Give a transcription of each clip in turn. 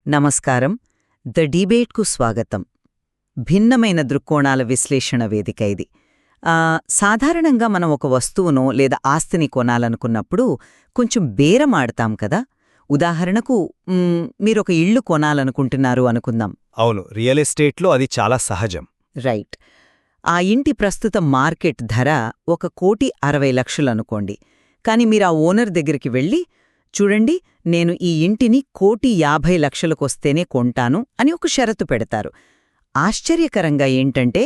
నమస్కారం. ద డిబేట్కు స్వాగతం. భిన్నమైన దృక్కోణాల విశ్లేషణ వేదిక ఇది. సాధారణంగా మనం ఒక వస్తువునో లేదా ఆస్తిని కొనాలనుకున్నప్పుడు కొంచెం బేరమాడతాం కదా. ఉదాహరణకు మీరొక ఇల్లు కొనాలనుకుంటున్నారు అనుకుందాం. అవును, రియల్ ఎస్టేట్లో అది చాలా సహజం. రైట్. ఆ ఇంటి ప్రస్తుత మార్కెట్ ధర 1,60,00,000 అనుకోండి. కాని మీరా ఓనర్ దగ్గరికి వెళ్ళి, చూడండి, నేను ఈ ఇంటిని 1,50,00,000కొస్తేనే కొంటాను అని ఒక షరతు పెడతారు. ఆశ్చర్యకరంగా ఏంటంటే,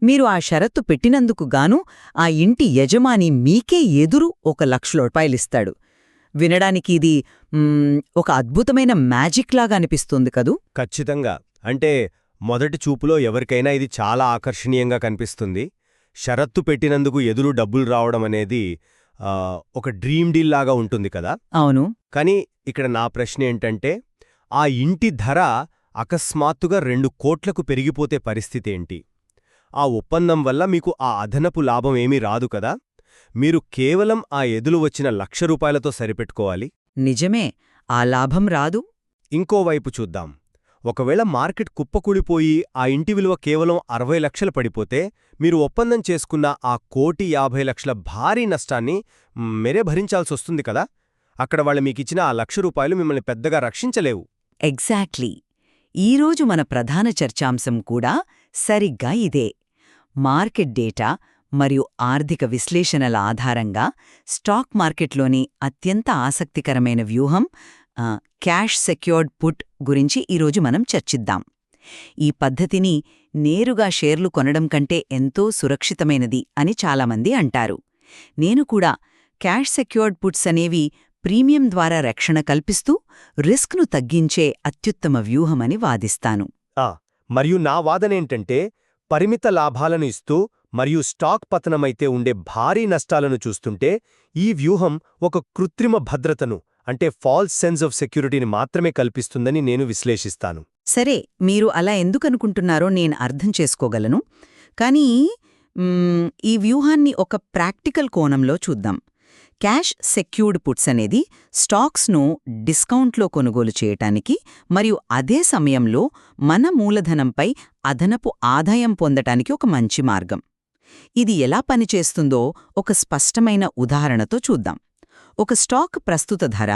మీరు ఆ షరతు పెట్టినందుకు గాను ఆ ఇంటి యజమాని మీకే ఎదురు 1,00,000 రూపాయలిస్తాడు. వినడానికి ఇది ఒక అద్భుతమైన మ్యాజిక్ లాగా అనిపిస్తుంది కదూ. ఖచ్చితంగా. అంటే మొదటి చూపులో ఎవరికైనా ఇది చాలా ఆకర్షణీయంగా కనిపిస్తుంది. షరత్తు పెట్టినందుకు ఎదురు డబ్బులు రావడం అనేది ఒక డ్రీమ్ డీల్ లాగా ఉంటుంది కదా. అవును. కానీ ఇక్కడ నా ప్రశ్న ఏంటంటే, ఆ ఇంటి ధర అకస్మాత్తుగా 2 కోట్లకు పెరిగిపోతే పరిస్థితేంటి? ఆ ఒప్పందం వల్ల మీకు ఆ అదనపు లాభం ఏమీ రాదు కదా. మీరు కేవలం ఆ ఎదులు వచ్చిన ₹1,00,000తో సరిపెట్టుకోవాలి. నిజమే, ఆ లాభం రాదు. ఇంకోవైపు చూద్దాం. ఒకవేళ మార్కెట్ కుప్పకూలిపోయి ఆ ఇంటి విలువ కేవలం 60 లక్షలు పడిపోతే, మీరు ఒప్పందం చేసుకున్న ఆ 1,50,00,000 భారీ నష్టాన్ని మీరే భరించాల్సొస్తుంది కదా. అక్కడ వాళ్ళు మీకిచ్చిన ఆ ₹1,00,000 మిమ్మల్ని పెద్దగా రక్షించలేవు. ఎగ్జాక్ట్లీ. ఈరోజు మన ప్రధాన చర్చాంశం కూడా సరిగ్గా ఇదే. మార్కెట్ డేటా మరియు ఆర్థిక విశ్లేషణల ఆధారంగా స్టాక్ మార్కెట్లోని అత్యంత ఆసక్తికరమైన వ్యూహం క్యాష్ సెక్యూర్డ్ పుట్ గురించి ఈరోజు మనం చర్చిద్దాం. ఈ పద్ధతిని నేరుగా షేర్లు కొనడం కంటే ఎంతో సురక్షితమైనది అని చాలామంది అంటారు. నేను కూడా క్యాష్ సెక్యూర్డ్ పుట్స్ అనేవి ప్రీమియం ద్వారా రక్షణ కల్పిస్తూ రిస్క్ను తగ్గించే అత్యుత్తమ వ్యూహమని వాదిస్తాను. మరియు నా వాదనేంటంటే, పరిమిత లాభాలను ఇస్తూ మరియు స్టాక్ పతనమైతే ఉండే భారీ నష్టాలను చూస్తుంటే, ఈ వ్యూహం ఒక కృత్రిమ భద్రతను, అంటే ఫాల్స్ సెన్స్ ఆఫ్ సెక్యూరిటీని మాత్రమే కల్పిస్తుందని నేను విశ్లేషిస్తాను. సరే, మీరు అలా ఎందుకనుకుంటున్నారో నేను అర్థం చేసుకోగలను. కానీ ఈ వ్యూహాన్ని ఒక ప్రాక్టికల్ కోణంలో చూద్దాం. క్యాష్ సెక్యూర్డ్ పుట్స్ అనేది స్టాక్స్ను డిస్కౌంట్లో కొనుగోలు చేయటానికి మరియు అదే సమయంలో మన మూలధనంపై అదనపు ఆదాయం పొందటానికి ఒక మంచి మార్గం. ఇది ఎలా పనిచేస్తుందో ఒక స్పష్టమైన ఉదాహరణతో చూద్దాం. ఒక స్టాక్ ప్రస్తుత ధర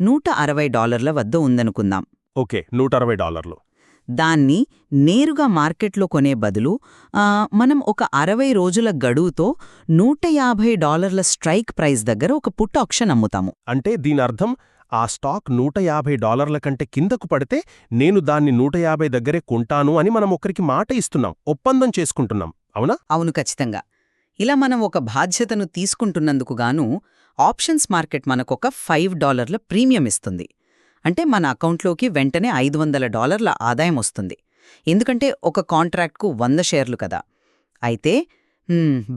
$160 వద్ద ఉందనుకుందాం. ఓకే, $160. దాన్ని నేరుగా మార్కెట్లో కొనే బదులు మనం ఒక 60 రోజుల గడువుతో $150 స్ట్రైక్ ప్రైస్ దగ్గర ఒక పుట్ ఆప్షన్ అమ్ముతాము. అంటే దీనర్థం, ఆ స్టాక్ $150 కంటే కిందకు పడితే నేను దాన్ని 150 దగ్గరే కొంటాను అని మనం ఒకరికి మాట ఇస్తున్నాం, ఒప్పందం చేసుకుంటున్నాం, అవునా? అవును, ఖచ్చితంగా. ఇలా మనం ఒక బాధ్యతను తీసుకుంటున్నందుకు గాను ఆప్షన్స్ మార్కెట్ మనకొక $5 ప్రీమియం ఇస్తుంది. అంటే మన అకౌంట్లోకి వెంటనే $500 ఆదాయం వస్తుంది. ఎందుకంటే ఒక కాంట్రాక్ట్కు 100 షేర్లు కదా. అయితే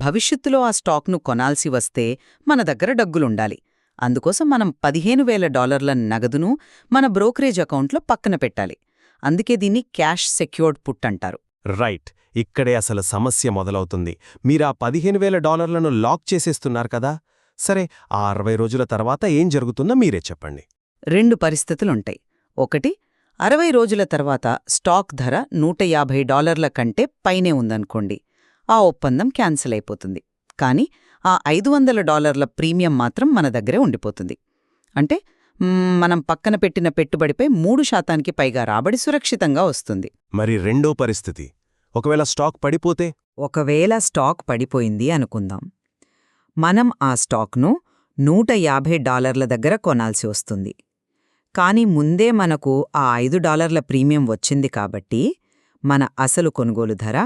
భవిష్యత్తులో ఆ స్టాక్ను కొనాల్సి వస్తే మన దగ్గర డబ్బులుండాలి. అందుకోసం మనం $15,000 నగదును మన బ్రోకరేజ్ అకౌంట్లో పక్కన పెట్టాలి. అందుకే దీన్ని క్యాష్ సెక్యూర్డ్ పుట్ అంటారు. రైట్. ఇక్కడే అసలు సమస్య మొదలవుతుంది. మీరా $15,000లను లాక్ చేసేస్తున్నారు కదా. సరే, ఆ 60 రోజుల తర్వాత ఏం జరుగుతుందో మీరే చెప్పండి. 2 పరిస్థితులుంటాయి. ఒకటి, 60 రోజుల తర్వాత స్టాక్ ధర $150 కంటే పైనే ఉందనుకోండి. ఆ ఒప్పందం క్యాన్సిల్ అయిపోతుంది. కానీ ఆ $500 ప్రీమియం మాత్రం మన దగ్గరే ఉండిపోతుంది. అంటే మనం పక్కన పెట్టిన పెట్టుబడిపై 3% పైగా రాబడి సురక్షితంగా వస్తుంది. మరి రెండో పరిస్థితి, ఒకవేళ స్టాక్ పడిపోతే? ఒకవేళ స్టాక్ పడిపోయింది అనుకుందాం. మనం ఆ స్టాక్ను $150 దగ్గర కొనాల్సి వస్తుంది. కానీ ముందే మనకు ఆ $5 ప్రీమియం వచ్చింది కాబట్టి మన అసలు కొనుగోలు ధర,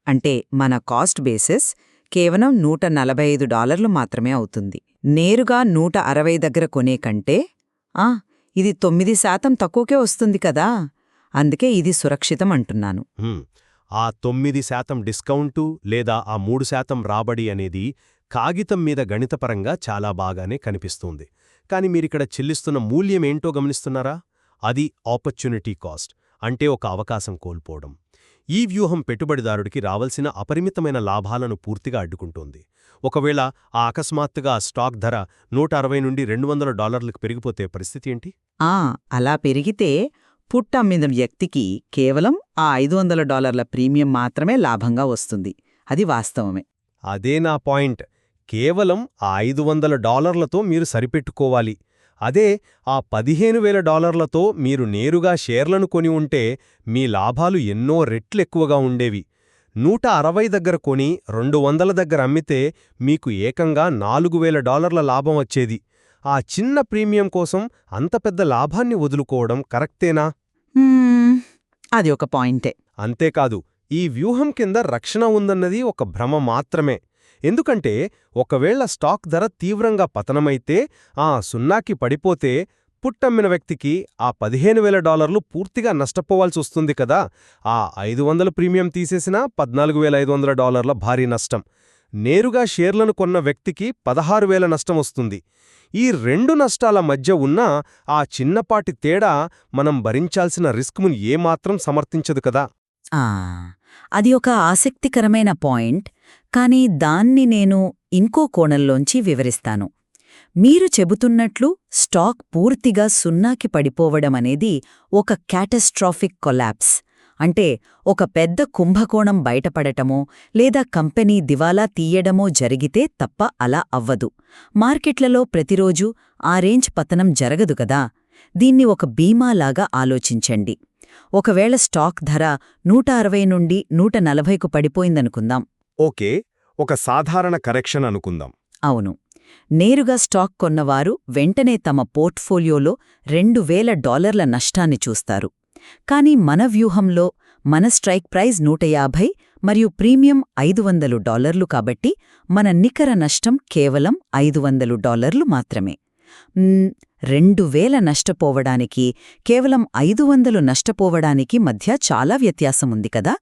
అంటే మన కాస్ట్ బేసిస్, కేవలం $145 మాత్రమే అవుతుంది. నేరుగా 160 దగ్గర కొనే కంటే ఇది 9% తక్కువకే వస్తుంది కదా. అందుకే ఇది సురక్షితం అంటున్నాను. ఆ 9% డిస్కౌంటు లేదా ఆ 3% రాబడి అనేది కాగితం మీద గణితపరంగా చాలా బాగానే కనిపిస్తుంది. కాని మీరిక్కడ చెల్లిస్తున్న మూల్యమేంటో గమనిస్తున్నారా? అది ఆపర్చునిటీ కాస్ట్, అంటే ఒక అవకాశం కోల్పోవడం. ఈ వ్యూహం పెట్టుబడిదారుడికి రావలసిన అపరిమితమైన లాభాలను పూర్తిగా అడ్డుకుంటోంది. ఒకవేళ ఆ అకస్మాత్తుగా స్టాక్ ధర $160 నుండి $200లకు పెరిగిపోతే పరిస్థితి ఏంటి? అలా పెరిగితే పుట్ అమ్మిన వ్యక్తికి కేవలం ఆ $500 ప్రీమియం మాత్రమే లాభంగా వస్తుంది. అది వాస్తవమే. అదే నా పాయింట్. కేవలం ఆ $500లతో మీరు సరిపెట్టుకోవాలి. అదే ఆ $15,000లతో మీరు నేరుగా షేర్లను కొని ఉంటే మీ లాభాలు ఎన్నో రెట్లెక్కువగా ఉండేవి. 160 దగ్గర కొని 200 దగ్గర అమ్మితే మీకు ఏకంగా $4,000 లాభం వచ్చేది. ఆ చిన్న ప్రీమియం కోసం అంత పెద్ద లాభాన్ని వదులుకోవడం కరెక్టేనా? అది ఒక పాయింటే. అంతేకాదు, ఈ వ్యూహం కింద రక్షణ ఉందన్నది ఒక భ్రమ మాత్రమే. ఎందుకంటే ఒకవేళ స్టాక్ ధర తీవ్రంగా పతనమైతే, ఆ సున్నాకి పడిపోతే పుట్టమ్మిన వ్యక్తికి ఆ $15,000 పూర్తిగా నష్టపోవాల్సొస్తుంది కదా. ఆ 500 ప్రీమియం తీసేసినా $14,500 భారీ నష్టం. నేరుగా షేర్లను కొన్న వ్యక్తికి 16,000 నష్టం వస్తుంది. ఈ రెండు నష్టాల మధ్య ఉన్న ఆ చిన్నపాటి తేడా మనం భరించాల్సిన రిస్క్ను ఏమాత్రం సమర్థించదు కదా. అది ఒక ఆసక్తికరమైన పాయింట్, కానీ దాన్ని నేను ఇంకో కోణంలోంచి వివరిస్తాను. మీరు చెబుతున్నట్లు స్టాక్ పూర్తిగా సున్నాకి పడిపోవడమనేది ఒక క్యాటస్ట్రాఫిక్ కొలాప్స్, అంటే ఒక పెద్ద కుంభకోణం బయటపడటమో లేదా కంపెనీ దివాలా తీయడమో జరిగితే తప్ప అలా అవ్వదు. మార్కెట్లలో ప్రతిరోజూ ఆ రేంజ్ పతనం జరగదు కదా. దీన్ని ఒక బీమాలాగా ఆలోచించండి. ఒకవేళ స్టాక్ ధర 160 నుండి 140కు పడిపోయిందనుకుందాం. ఓకే, ఒక సాధారణ కరెక్షన్ అనుకుందాం. అవును. నేరుగా స్టాక్ కొన్నవారు వెంటనే తమ పోర్ట్ఫోలియోలో $2,000 నష్టాన్ని చూస్తారు. కానీ మన వ్యూహంలో మన స్ట్రైక్ ప్రైజ్ 150 మరియు ప్రీమియం $500 కాబట్టి మన నికర నష్టం కేవలం $500 మాత్రమే. 2,000 నష్టపోవడానికి, కేవలం 500 నష్టపోవడానికి మధ్య చాలా వ్యత్యాసముంది కదా.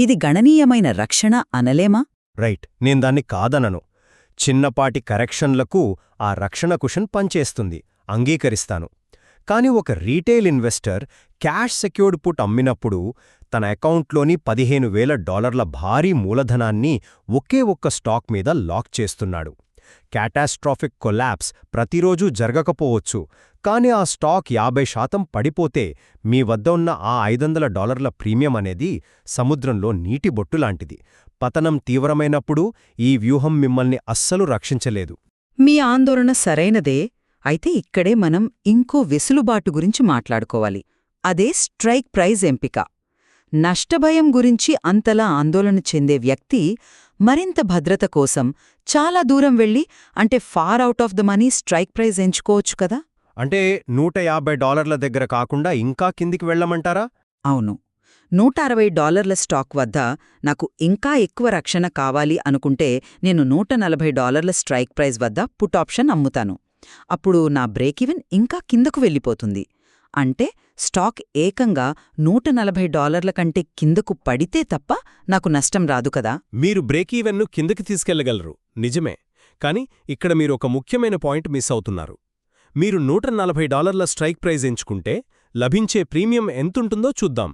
ఇది గణనీయమైన రక్షణ అనలేమా? రైట్, నేను దాన్ని కాదనను. చిన్నపాటి కరెక్షన్లకు ఆ రక్షణ కుషన్ పనిచేస్తుంది, అంగీకరిస్తాను. కాని ఒక retail investor cash secured put అమ్మినప్పుడు తన అకౌంట్లోని $15,000 భారీ మూలధనాన్ని ఒకే ఒక్క స్టాక్ మీద లాక్ చేస్తున్నాడు. క్యాటాస్ట్రాఫిక్ కొలాప్స్ ప్రతిరోజూ జరగకపోవచ్చు, కాని ఆ స్టాక్ 50% పడిపోతే మీ వద్ద ఉన్న ఆ $500 ప్రీమియం అనేది సముద్రంలో నీటి బొట్టులాంటిది. పతనం తీవ్రమైనప్పుడు ఈ వ్యూహం మిమ్మల్ని అస్సలు రక్షించలేదు. మీ ఆందోళన సరైనదే. అయితే ఇక్కడే మనం ఇంకో వెసులుబాటు గురించి మాట్లాడుకోవాలి. అదే స్ట్రైక్ ప్రైజ్ ఎంపిక. నష్టభయం గురించి అంతలా ఆందోళన చెందే వ్యక్తి మరింత భద్రత కోసం చాలా దూరం వెళ్ళి, అంటే far out of the money strike price ఎంచుకోవచ్చు కదా. అంటే $150 దగ్గర కాకుండా ఇంకా కిందికి వెళ్లమంటారా? అవును. $160 స్టాక్ వద్ద నాకు ఇంకా ఎక్కువ రక్షణ కావాలి అనుకుంటే నేను $140 స్ట్రైక్ ప్రైజ్ వద్ద పుట్ ఆప్షన్ అమ్ముతాను. అప్పుడు నా బ్రేక్ ఈవెన్ ఇంకా కిందకు వెళ్ళిపోతుంది. అంటే స్టాక్ ఏకంగా $140 కంటే కిందకు పడితే తప్ప నాకు నష్టం రాదు కదా. మీరు బ్రేక్ ఈవెన్ను కిందకి తీసుకెళ్లగలరు, నిజమే. కాని ఇక్కడ మీరు ఒక ముఖ్యమైన పాయింట్ మిస్ అవుతున్నారు. మీరు $140 స్ట్రైక్ ప్రైజ్ ఎంచుకుంటే లభించే ప్రీమియం ఎంతుంటుందో చూద్దాం.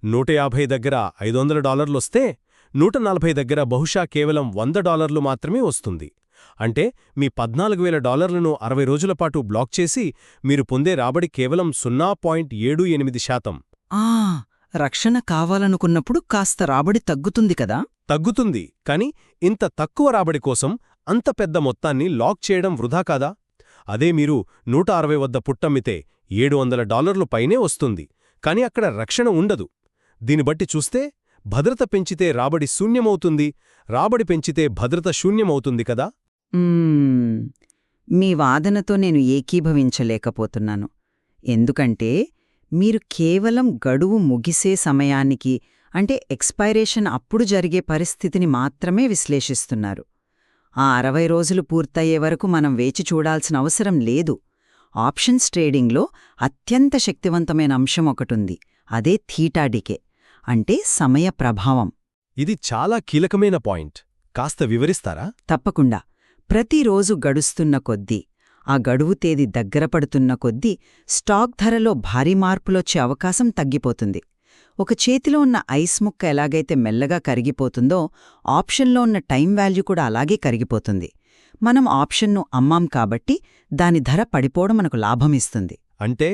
150 దగ్గర $500 వస్తే 140 దగ్గర బహుశా కేవలం $100 మాత్రమే వస్తుంది. అంటే మీ $14,000ను 60 రోజులపాటు బ్లాక్ చేసి మీరు పొందే రాబడి కేవలం 0.78%. రక్షణ కావాలనుకున్నప్పుడు కాస్త రాబడి తగ్గుతుంది కదా. తగ్గుతుంది, కాని ఇంత తక్కువ రాబడి కోసం అంత పెద్ద మొత్తాన్ని లాక్ చేయడం వృధా కాదా? అదే మీరు 160 వద్ద పుట్టమ్మితే $700 పైనే వస్తుంది, కాని అక్కడ రక్షణ ఉండదు. దీనిబట్టి చూస్తే భద్రత పెంచితే రాబడి శూన్యమవుతుంది, రాబడి పెంచితే భద్రత శూన్యమవుతుంది కదా. మీ వాదనతో నేను ఏకీభవించలేకపోతున్నాను. ఎందుకంటే మీరు కేవలం గడువు ముగిసే సమయానికి, అంటే ఎక్స్పైరేషన్ అప్పుడు జరిగే పరిస్థితిని మాత్రమే విశ్లేషిస్తున్నారు. ఆ 60 రోజులు పూర్తయ్యే వరకు మనం వేచి చూడాల్సిన అవసరం లేదు. ఆప్షన్స్ ట్రేడింగ్లో అత్యంత శక్తివంతమైన అంశం ఒకటుంది, అదే థీటా డికే, అంటే సమయ ప్రభావం. ఇది చాలా కీలకమైన పాయింట్, కాస్త వివరిస్తారా? తప్పకుండా. ప్రతిరోజు గడుస్తున్న కొద్దీ, ఆ గడువు తేదీ దగ్గరపడుతున్న కొద్దీ స్టాక్ ధరలో భారీ మార్పులొచ్చే అవకాశం తగ్గిపోతుంది. ఒక చేతిలో ఉన్న ఐస్ ముక్క ఎలాగైతే మెల్లగా కరిగిపోతుందో, ఆప్షన్లో ఉన్న టైం వాల్యూ కూడా అలాగే కరిగిపోతుంది. మనం ఆప్షన్ను అమ్మాం కాబట్టి దాని ధర పడిపోవడం మనకు లాభమిస్తుంది. అంటే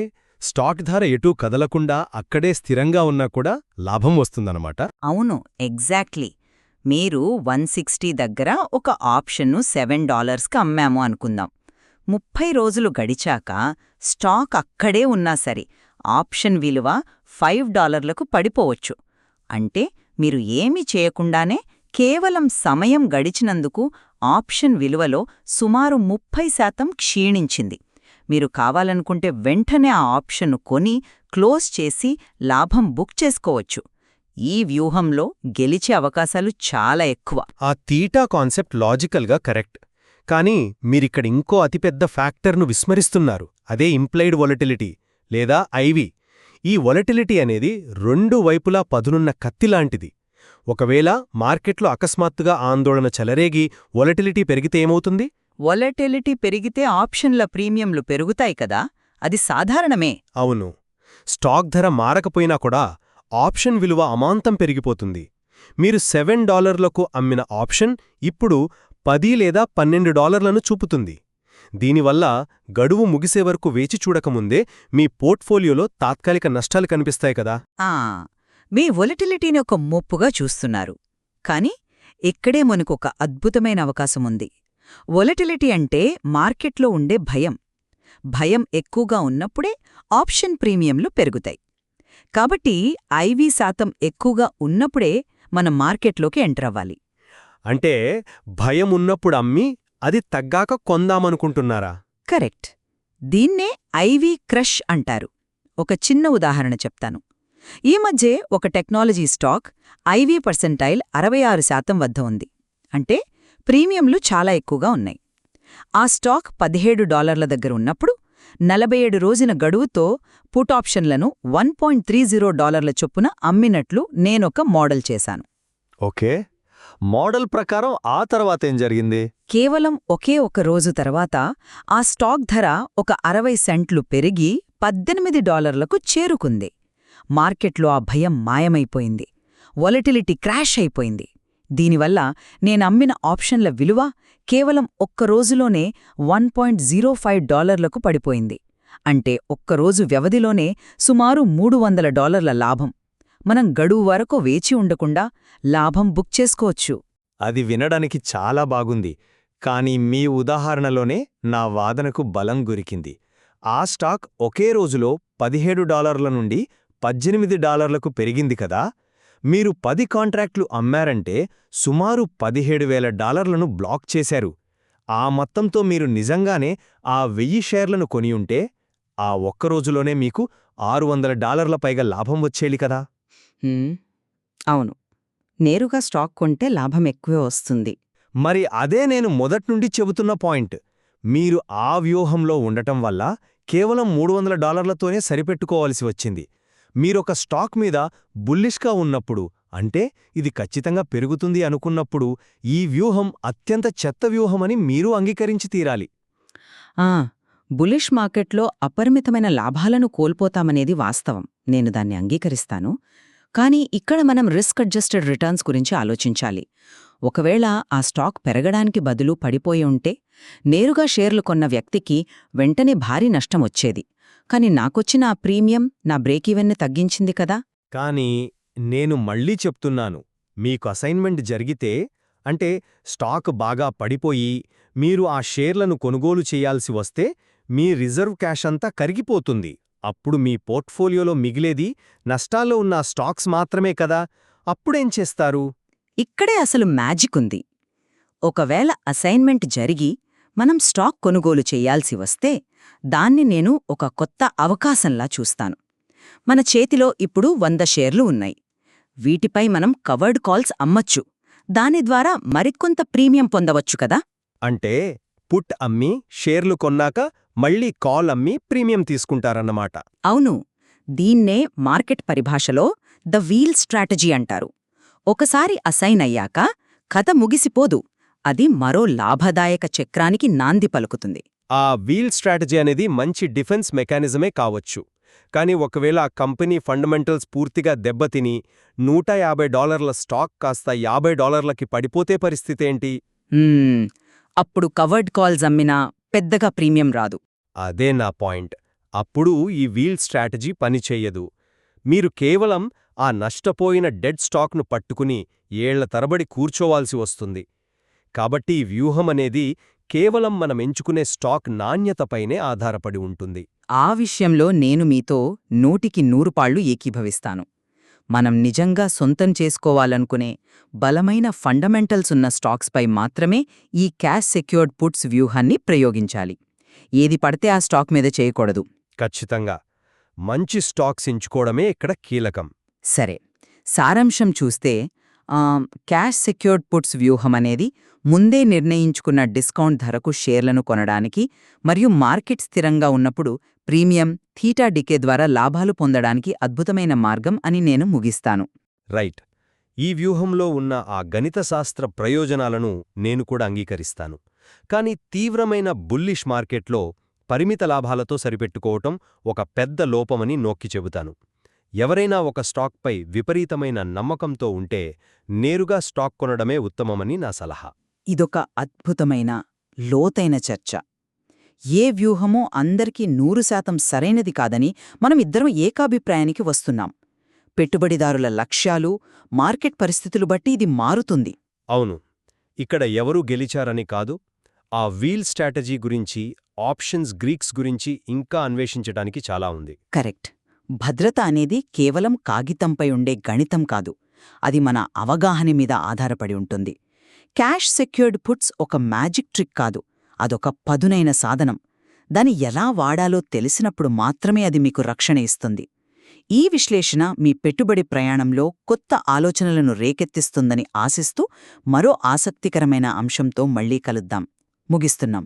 స్టాక్ ధర ఎటూ కదలకుండా అక్కడే స్థిరంగా ఉన్నా కూడా లాభం వస్తుందన్నమాట. అవును, ఎగ్జాక్ట్లీ. మీరు 160 దగ్గర ఒక ఆప్షన్ను $7కి అమ్మాము అనుకుందాం. 30 రోజులు గడిచాక స్టాక్ అక్కడే ఉన్నా సరే ఆప్షన్ విలువ $5లకు పడిపోవచ్చు. అంటే మీరు ఏమీ చేయకుండానే కేవలం సమయం గడిచినందుకు ఆప్షన్ విలువలో సుమారు 30% క్షీణించింది. మీరు కావాలనుకుంటే వెంటనే ఆ ఆప్షన్ను కొని క్లోజ్ చేసి లాభం బుక్ చేసుకోవచ్చు. ఈ వ్యూహంలో గెలిచే అవకాశాలు చాలా ఎక్కువ. ఆ తీటా కాన్సెప్ట్ లాజికల్గా కరెక్ట్. కానీ మీరిక్కడ ఇంకో అతిపెద్ద ఫ్యాక్టర్ను విస్మరిస్తున్నారు. అదే ఇంప్లైడ్ వొలటిలిటీ లేదా ఐవి. ఈ వొలటిలిటీ అనేది రెండు వైపులా పదునున్న కత్తిలాంటిది. ఒకవేళ మార్కెట్లో అకస్మాత్తుగా ఆందోళన చెలరేగి వొలటిలిటీ పెరిగితే ఏమవుతుంది? వొలటిలిటీ పెరిగితే ఆప్షన్ల ప్రీమియంలు పెరుగుతాయి కదా, అది సాధారణమే. అవును, స్టాక్ ధర మారకపోయినా కూడా ఆప్షన్ విలువ అమాంతం పెరిగిపోతుంది. మీరు $7లకు అమ్మిన ఆప్షన్ ఇప్పుడు $10 లేదా $12లను చూపుతుంది. దీనివల్ల గడువు ముగిసే వరకు వేచి చూడకముందే మీ పోర్ట్ఫోలియోలో తాత్కాలిక నష్టాలు కనిపిస్తాయి కదా. మీ వొలటిలిటీని ఒక ముప్పుగా చూస్తున్నారు. కాని ఇక్కడే మనకొక అద్భుతమైన అవకాశముంది. వొలటిలిటీ అంటే మార్కెట్లో ఉండే భయం. భయం ఎక్కువగా ఉన్నప్పుడే ఆప్షన్ ప్రీమియంలు పెరుగుతాయి. కాబట్టి ఐవి శాతం ఎక్కువగా ఉన్నప్పుడే మనం మార్కెట్లోకి ఎంటర్ అవ్వాలి. అంటే భయం ఉన్నప్పుడు అమ్మి అది తగ్గాక కొందామనుకుంటున్నారా? కరెక్ట్. దీన్నే ఐవి క్రష్ అంటారు. ఒక చిన్న ఉదాహరణ చెప్తాను. ఈ మధ్య ఒక టెక్నాలజీ స్టాక్ ఐవి పర్సెంటైల్ 66% వద్ద ఉంది. అంటే ప్రీమియంలు చాలా ఎక్కువగా ఉన్నాయి. ఆ స్టాక్ $17 దగ్గర ఉన్నప్పుడు 47 రోజుల గడువుతో పుట్ ఆప్షన్లను $1.30 చొప్పున అమ్మినట్లు నేనొక మోడల్ చేశాను. ఓకే, మోడల్ ప్రకారం ఆ తర్వాతేం జరిగింది? కేవలం ఒకే ఒక రోజు తర్వాత ఆ స్టాక్ ధర ఒక 60 సెంట్లు పెరిగి $18లకు చేరుకుంది. మార్కెట్లో ఆ భయం మాయమైపోయింది. వొలటిలిటీ క్రాష్ అయిపోయింది. దీనివల్ల నేనమ్మిన ఆప్షన్ల విలువ కేవలం ఒక్క రోజులోనే $1.05లకు పడిపోయింది. అంటే ఒక్కరోజు వ్యవధిలోనే సుమారు $300 లాభం. మనం గడువు వరకు వేచి ఉండకుండా లాభం బుక్ చేసుకోవచ్చు. అది వినడానికి చాలా బాగుంది. కానీ మీ ఉదాహరణలోనే నా వాదనకు బలం గురికింది. ఆ స్టాక్ ఒకే రోజులో $17 నుండి $18లకు పెరిగింది కదా. మీరు 10 కాంట్రాక్ట్లు అమ్మారంటే సుమారు $17,000లను బ్లాక్ చేశారు. ఆ మొత్తంతో మీరు నిజంగానే ఆ 1000 షేర్లను కొనియుంటే ఆ ఒక్కరోజులోనే మీకు $600 పైగా లాభం వచ్చేలి కదా. అవును, నేరుగా స్టాక్ కొంటే లాభం ఎక్కువే వస్తుంది. మరి అదే నేను మొదట్నుండి చెబుతున్న పాయింట్. మీరు ఆ వ్యూహంలో ఉండటం వల్ల కేవలం $300తోనే సరిపెట్టుకోవాల్సి వచ్చింది. మీరొక స్టాక్ మీద బుల్లిష్గా ఉన్నప్పుడు, అంటే ఇది ఖచ్చితంగా పెరుగుతుంది అనుకున్నప్పుడు ఈ వ్యూహం అత్యంత చెత్త వ్యూహమని మీరు అంగీకరించి తీరాలి. బులిష్ మార్కెట్లో అపరిమితమైన లాభాలను కోల్పోతామనేది వాస్తవం. నేను దాన్ని అంగీకరిస్తాను. కానీ ఇక్కడ మనం రిస్క్ అడ్జస్టెడ్ రిటర్న్స్ గురించి ఆలోచించాలి. ఒకవేళ ఆ స్టాక్ పెరగడానికి బదులు పడిపోయి ఉంటే నేరుగా షేర్లు కొన్న వ్యక్తికి వెంటనే భారీ నష్టం వచ్చేది. కాని నాకొచ్చిన ఆ ప్రీమియం నా బ్రేకీవెన్ని తగ్గించింది కదా. కానీ నేను మళ్ళీ చెప్తున్నాను, మీకు అసైన్మెంట్ జరిగితే, అంటే స్టాక్ బాగా పడిపోయి మీరు ఆ షేర్లను కొనుగోలు చేయాల్సి వస్తే మీ రిజర్వ్ క్యాష్ అంతా కరిగిపోతుంది. అప్పుడు మీ పోర్ట్ఫోలియోలో మిగిలేది నష్టాల్లో ఉన్న స్టాక్స్ మాత్రమే కదా. అప్పుడేం చేస్తారు? ఇక్కడే అసలు మ్యాజిక్ ఉంది. ఒకవేళ అసైన్మెంట్ జరిగి మనం స్టాక్ కొనుగోలు చెయ్యాల్సి వస్తే దాన్ని నేను ఒక కొత్త అవకాశంలా చూస్తాను. మన చేతిలో ఇప్పుడు 100 షేర్లు ఉన్నాయి. వీటిపై మనం కవర్డ్ కాల్స్ అమ్మచ్చు. దాని ద్వారా మరికొంత ప్రీమియం పొందవచ్చు కదా. అంటే పుట్ అమ్మి షేర్లు కొన్నాక మళ్ళీ కాల్ అమ్మి ప్రీమియం తీసుకుంటారన్నమాట. అవును, దీన్నే మార్కెట్ పరిభాషలో ద వీల్ స్ట్రాటజీ అంటారు. ఒకసారి అసైన్ అయ్యాక కథ ముగిసిపోదు. అది మరో లాభదాయక చక్రానికి నాంది పలుకుతుంది. ఆ వీల్ స్ట్రాటజీ అనేది మంచి డిఫెన్స్ మెకానిజమే కావచ్చు. కానీ ఒకవేళ ఆ కంపెనీ ఫండమెంటల్స్ పూర్తిగా దెబ్బతిని $150 స్టాక్ కాస్త $50కి పడిపోతే పరిస్థితేంటి? అప్పుడు కవర్డ్ కాల్స్ అమ్మినా పెద్దగా ప్రీమియం రాదు. అదే నా పాయింట్. అప్పుడు ఈ వీల్ స్ట్రాటజీ పనిచెయ్యదు. మీరు కేవలం ఆ నష్టపోయిన డెడ్ స్టాక్ను పట్టుకుని ఏళ్ల తరబడి కూర్చోవాల్సి వస్తుంది. కాబట్టి ఈ వ్యూహమనేది కేవలం మనమెంచుకునే స్టాక్ నాణ్యతపైనే ఆధారపడి ఉంటుంది. ఆ విషయంలో నేను మీతో 100కి 100 పాళ్ళు ఏకీభవిస్తాను. మనం నిజంగా సొంతం చేసుకోవాలనుకునే బలమైన ఫండమెంటల్స్ ఉన్న స్టాక్స్పై మాత్రమే ఈ క్యాష్ సెక్యూర్డ్ పుట్స్ వ్యూహాన్ని ప్రయోగించాలి. ఏది పడితే ఆ స్టాక్ మీద చేయకూడదు. ఖచ్చితంగా మంచి స్టాక్స్ ఎంచుకోవడమే ఇక్కడ కీలకం. సరే, సారాంశం చూస్తే క్యాష్ సెక్యూర్డ్ పుట్స్ వ్యూహం అనేది ముందే నిర్ణయించుకున్న డిస్కౌంట్ ధరకు షేర్లను కొనడానికి మరియు మార్కెట్ స్థిరంగా ఉన్నప్పుడు ప్రీమియం థీటా డికే ద్వారా లాభాలు పొందడానికి అద్భుతమైన మార్గం అని నేను ముగిస్తాను. రైట్. ఈ వ్యూహంలో ఉన్న ఆ గణితశాస్త్ర ప్రయోజనాలను నేను కూడా అంగీకరిస్తాను. కానీ తీవ్రమైన బుల్లిష్ మార్కెట్లో పరిమిత లాభాలతో సరిపెట్టుకోవటం ఒక పెద్ద లోపమని నొక్కి చెబుతాను. ఎవరైనా ఒక స్టాక్పై విపరీతమైన నమ్మకంతో ఉంటే నేరుగా స్టాక్ కొనడమే ఉత్తమమని నా సలహా. ఇదొక అద్భుతమైన లోతైన చర్చ. ఏ వ్యూహమో అందరికీ 100% సరైనది కాదని మనం ఇద్దరం ఏకాభిప్రాయానికి వస్తున్నాం. పెట్టుబడిదారుల లక్ష్యాలు, మార్కెట్ పరిస్థితులు బట్టి ఇది మారుతుంది. అవును, ఇక్కడ ఎవరూ గెలిచారని కాదు. ఆ వీల్ స్ట్రాటజీ గురించి, ఆప్షన్స్ గ్రీక్స్ గురించి ఇంకా అన్వేషించడానికి చాలా ఉంది. కరెక్ట్. భద్రత అనేది కేవలం కాగితంపై ఉండే గణితం కాదు, అది మన అవగాహన మీద ఆధారపడి ఉంటుంది. క్యాష్ సెక్యూర్డ్ పుట్స్ ఒక మ్యాజిక్ ట్రిక్ కాదు, అదొక పదునైన సాధనం. దాన్ని ఎలా వాడాలో తెలిసినప్పుడు మాత్రమే అది మీకు రక్షణ ఇస్తుంది. ఈ విశ్లేషణ మీ పెట్టుబడి ప్రయాణంలో కొత్త ఆలోచనలను రేకెత్తిస్తుందని ఆశిస్తూ మరో ఆసక్తికరమైన అంశంతో మళ్లీ కలుద్దాం. ముగిస్తున్నాం.